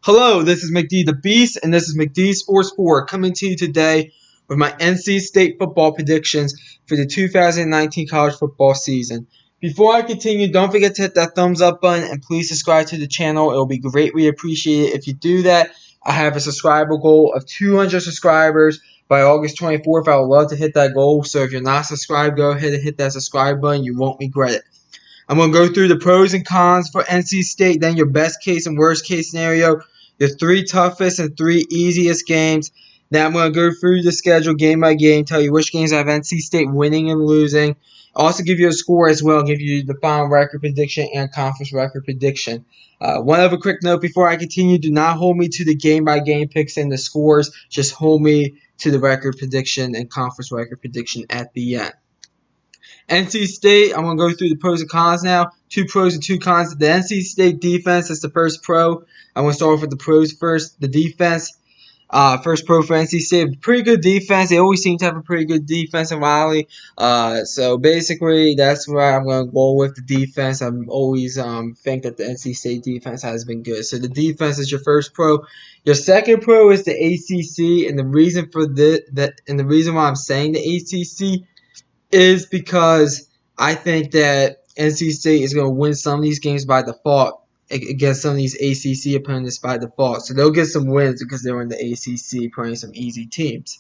Hello, this is McD the Beast, and this is McD Sports 4 coming to you today with my NC State football predictions for the 2019 college football season. Before I continue, don't forget to hit that thumbs up button and please subscribe to the channel. It will be greatly appreciated if you do that. I have a subscriber goal of 200 subscribers by August 24th. I would love to hit that goal, so if you're not subscribed, go ahead and hit that subscribe button. You won't regret it. I'm going to go through the pros and cons for NC State, then your best case and worst case scenario, your three toughest and three easiest games. Then I'm going to go through the schedule game by game, tell you which games I have NC State winning and losing. Also give you a score as well, give you the final record prediction and conference record prediction. One other quick note before I continue, do not hold me to the game by game picks and the scores. Just hold me to the record prediction and conference record prediction at the end. NC State, I'm going to go through the pros and cons now. Two pros and two cons. The NC State defense is the first pro. I'm going to start off with the pros first. The defense, first pro for NC State, pretty good defense. They always seem to have a pretty good defense in Raleigh. So basically, that's where I'm going to go with the defense. I'm always think that the NC State defense has been good. So the defense is your first pro. Your second pro is the ACC, and the reason for the reason why I'm saying the ACC is because I think that NC State is going to win some of these games by default against some of these ACC opponents by default. So they'll get some wins because they're in the ACC playing some easy teams.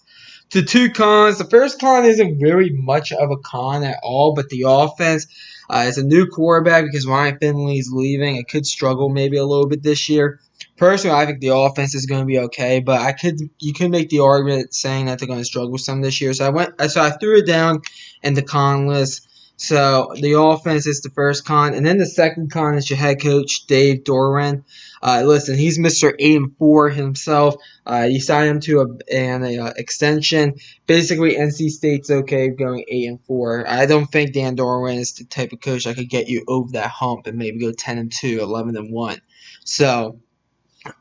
The two cons, the first con isn't very much of a con at all, but the offense is a new quarterback because Ryan Finley is leaving. It could struggle maybe a little bit this year. Personally, I think the offense is going to be okay, but you could make the argument saying that they're going to struggle some this year. So I threw it down in the con list. So the offense is the first con, and then the second con is your head coach Dave Doeren. Listen, he's Mr. 8-4 himself. You signed him to an extension. Basically, NC State's okay going 8-4. I don't think Dan Doeren is the type of coach that could get you over that hump and maybe go 10-2, 11-1. So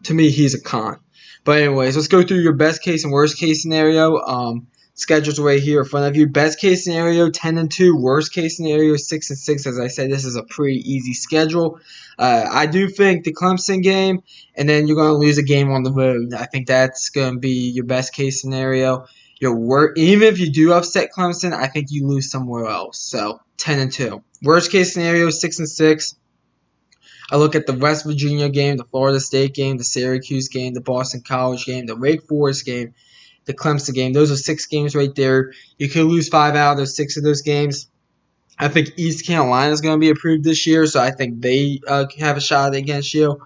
to me, he's a con. But anyways, let's go through your best case and worst case scenario. Schedules right here in front of you. Best case scenario 10-2. Worst case scenario 6-6. As I said, this is a pretty easy schedule. I do think the Clemson game, and then you're going to lose a game on the road. I think that's going to be your best case scenario. Even if you do upset Clemson, I think you lose somewhere else. So 10-2. Worst case scenario 6-6. I look at the West Virginia game, the Florida State game, the Syracuse game, the Boston College game, the Wake Forest game, the Clemson game. Those are 6 games right there. You could lose 5 out of those 6 of those games. I think East Carolina is going to be approved this year, so I think they have a shot against you.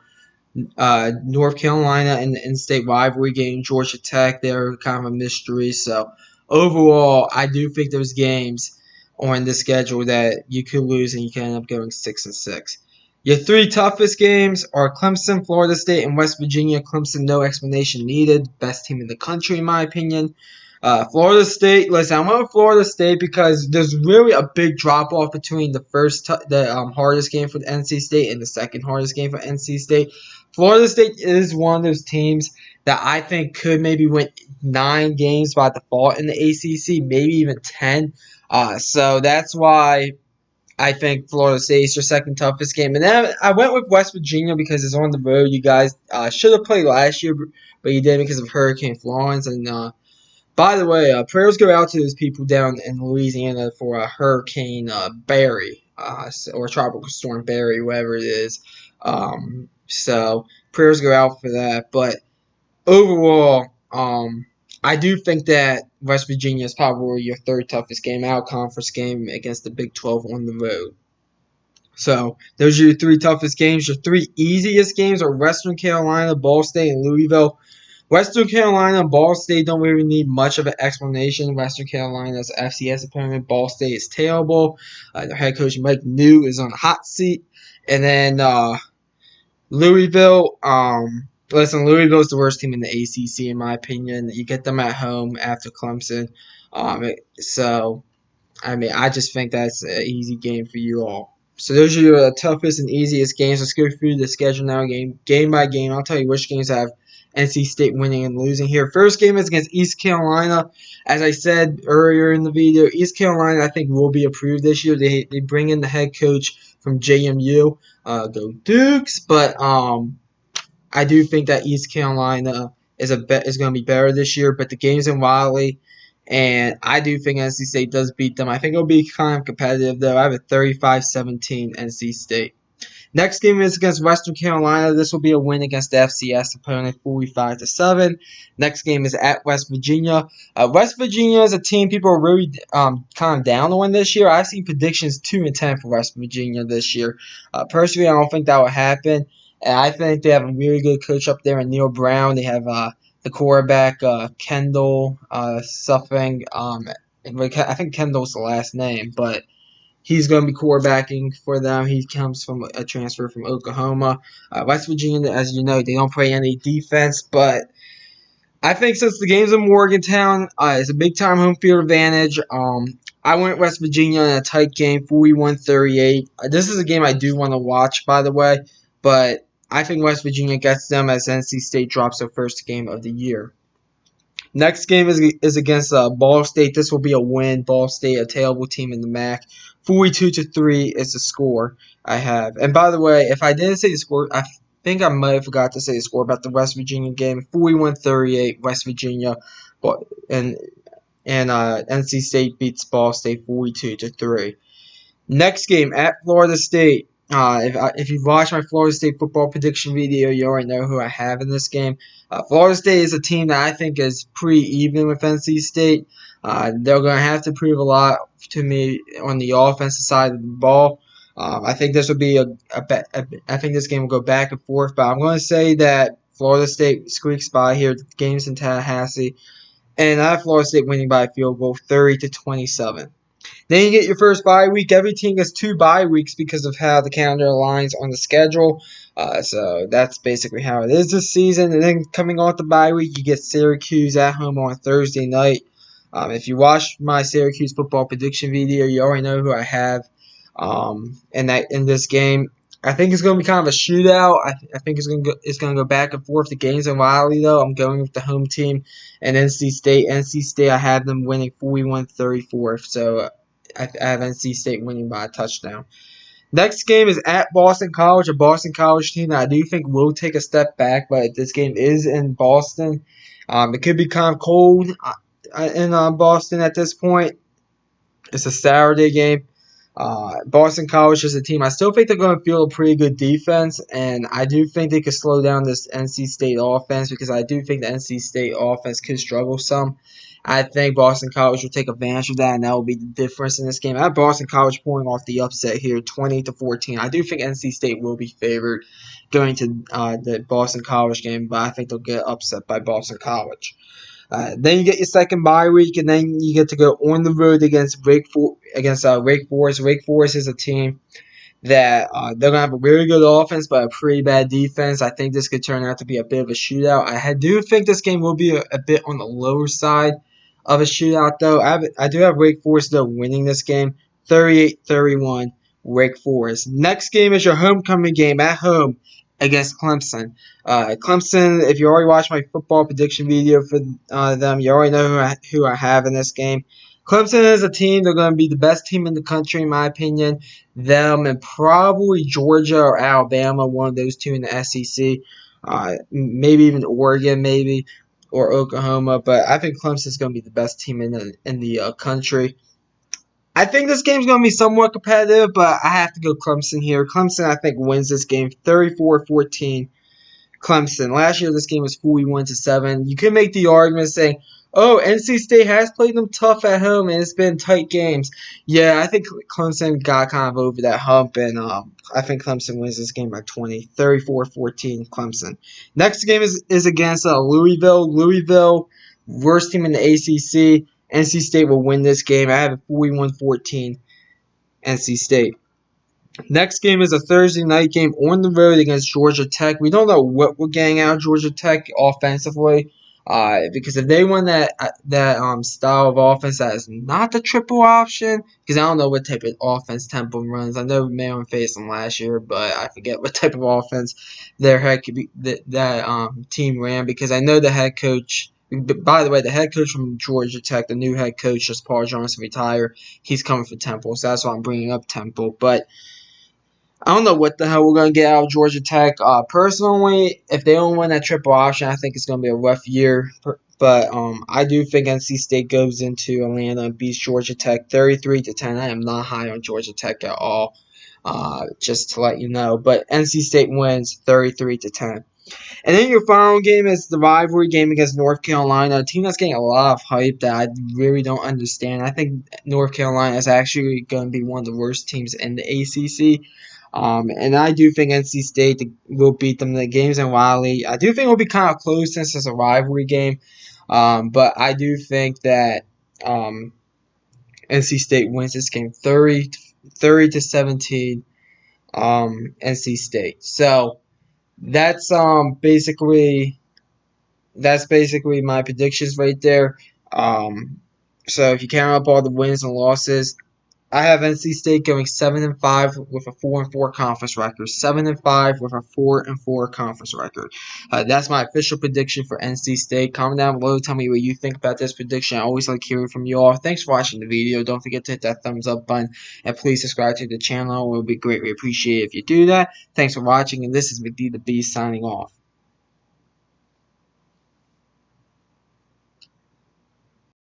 North Carolina in the in-state rivalry game, Georgia Tech, they're kind of a mystery. So overall, I do think those games on the schedule that you could lose and you can end up going 6-6. Your 3 toughest games are Clemson, Florida State, and West Virginia. Clemson, no explanation needed. Best team in the country, in my opinion. Florida State. Listen, I went with Florida State because there's really a big drop off between the hardest game for the NC State and the second hardest game for NC State. Florida State is one of those teams that I think could maybe win 9 games by default in the ACC, maybe even 10. So that's why I think Florida State is your second toughest game. And then I went with West Virginia because it's on the road. You guys should have played last year, but you didn't because of Hurricane Florence. And by the way, prayers go out to those people down in Louisiana for Hurricane Barry or Tropical Storm Barry, whatever it is. So prayers go out for that. But overall, I do think that West Virginia is probably your third toughest game out, conference game against the Big 12 on the road. So those are your 3 toughest games. Your 3 easiest games are Western Carolina, Ball State, and Louisville. Western Carolina and Ball State don't really need much of an explanation. Western Carolina's FCS opponent. Ball State is terrible. Their head coach Mike New is on the hot seat. And then Louisville, listen, Louisville's the worst team in the ACC in my opinion. You get them at home after Clemson. I just think that's an easy game for you all. So those are your toughest and easiest games. Let's go through the schedule now, game by game. I'll tell you which games I have NC State winning and losing here. First game is against East Carolina. As I said earlier in the video, East Carolina I think will be approved this year. They bring in the head coach from JMU. Go Dukes. But I do think that East Carolina is going to be better this year, but the game's in Raleigh, and I do think NC State does beat them. I think it'll be kind of competitive, though. I have a 35-17 NC State. Next game is against Western Carolina. This will be a win against the FCS opponent, 45-7. Next game is at West Virginia. West Virginia is a team people are really kind of down on this year. I've seen predictions 2-10 for West Virginia this year. Personally, I don't think that will happen. And I think they have a really good coach up there in Neil Brown. They have the quarterback Kendall something. I think Kendall's the last name, but he's going to be quarterbacking for them. He comes from a transfer from Oklahoma. West Virginia, as you know, they don't play any defense, but I think since the game's in Morgantown, it's a big-time home field advantage. I went West Virginia in a tight game, 41-38. This is a game I do want to watch, by the way, but I think West Virginia gets them as NC State drops their first game of the year. Next game is against Ball State. This will be a win. Ball State, a terrible team in the MAC. 42-3 is the score I have. And by the way, if I didn't say the score, I think I might have forgot to say the score about the West Virginia game. 41-38, West Virginia, and NC State beats Ball State 42-3. Next game at Florida State. If you've watched my Florida State football prediction video, you already know who I have in this game. Florida State is a team that I think is pretty even with NC State. They're going to have to prove a lot to me on the offensive side of the ball. I think this will be I think this game will go back and forth, but I'm going to say that Florida State squeaks by here. The game's in Tallahassee, and I have Florida State winning by a field goal, 30-27. Then you get your first bye week. Every team gets 2 bye weeks because of how the calendar aligns on the schedule. So that's basically how it is this season. And then coming off the bye week, you get Syracuse at home on Thursday night. If you watched my Syracuse football prediction video, you already know who I have in this game. I think it's going to be kind of a shootout. I think it's going to go back and forth. The game's in Raleigh, though. I'm going with the home team and NC State. NC State, I have them winning 41-34. So I have NC State winning by a touchdown. Next game is at Boston College, a Boston College team that I do think will take a step back, but this game is in Boston. It could be kind of cold in Boston at this point. It's a Saturday game. Boston College is a team. I still think they're going to field a pretty good defense, and I do think they could slow down this NC State offense because I do think the NC State offense could struggle some. I think Boston College will take advantage of that, and that will be the difference in this game. I have Boston College pulling off the upset here, 20-14. I do think NC State will be favored going to the Boston College game, but I think they'll get upset by Boston College. Then you get your second bye week, and then you get to go on the road against Wake Forest. Wake Forest is a team that they're going to have a really good offense, but a pretty bad defense. I think this could turn out to be a bit of a shootout. I do think this game will be a bit on the lower side of a shootout, though. I do have Wake Forest, though, winning this game, 38-31, Wake Forest. Next game is your homecoming game at home against Clemson. Clemson, if you already watched my football prediction video for them, you already know who I have in this game. Clemson is a team. They're going to be the best team in the country, in my opinion. Them and probably Georgia or Alabama, one of those two in the SEC. Maybe even Oregon, maybe, or Oklahoma. But I think Clemson is going to be the best team in the country. I think this game's going to be somewhat competitive, but I have to go Clemson here. Clemson, I think, wins this game 34-14. Clemson. Last year, this game was 41-7. You could make the argument saying, oh, NC State has played them tough at home, and it's been tight games. Yeah, I think Clemson got kind of over that hump, and I think Clemson wins this game by 20. 34-14, Clemson. Next game is against Louisville. Louisville, worst team in the ACC. NC State will win this game. I have it 41-14 NC State. Next game is a Thursday night game on the road against Georgia Tech. We don't know what we're getting out of Georgia Tech offensively because if they win that style of offense that is not the triple option, because I don't know what type of offense Temple runs. I know Maryland faced them last year, but I forget what type of offense their head could be that team ran because I know the head coach. By the way, the head coach from Georgia Tech, the new head coach, just Paul Johnson retired. He's coming for Temple, so that's why I'm bringing up Temple. But I don't know what the hell we're gonna get out of Georgia Tech. Personally, if they don't win that triple option, I think it's gonna be a rough year. But I do think NC State goes into Atlanta and beats Georgia Tech 33-10. I am not high on Georgia Tech at all. Just to let you know. But NC State wins 33-10. And then your final game is the rivalry game against North Carolina, a team that's getting a lot of hype that I really don't understand. I think North Carolina is actually going to be one of the worst teams in the ACC. And I do think NC State will beat them. The game's in Raleigh. I do think it'll be kind of close since it's a rivalry game. But I do think that NC State wins this game 30-17. NC State. So that's basically my predictions right there. So if you count up all the wins and losses, I have NC State going 7-5 with a 4-4 conference record. 7-5 with a 4-4 conference record. That's my official prediction for NC State. Comment down below. Tell me what you think about this prediction. I always like hearing from you all. Thanks for watching the video. Don't forget to hit that thumbs up button and please subscribe to the channel. It would be greatly appreciated if you do that. Thanks for watching, and this is McD the Beast signing off.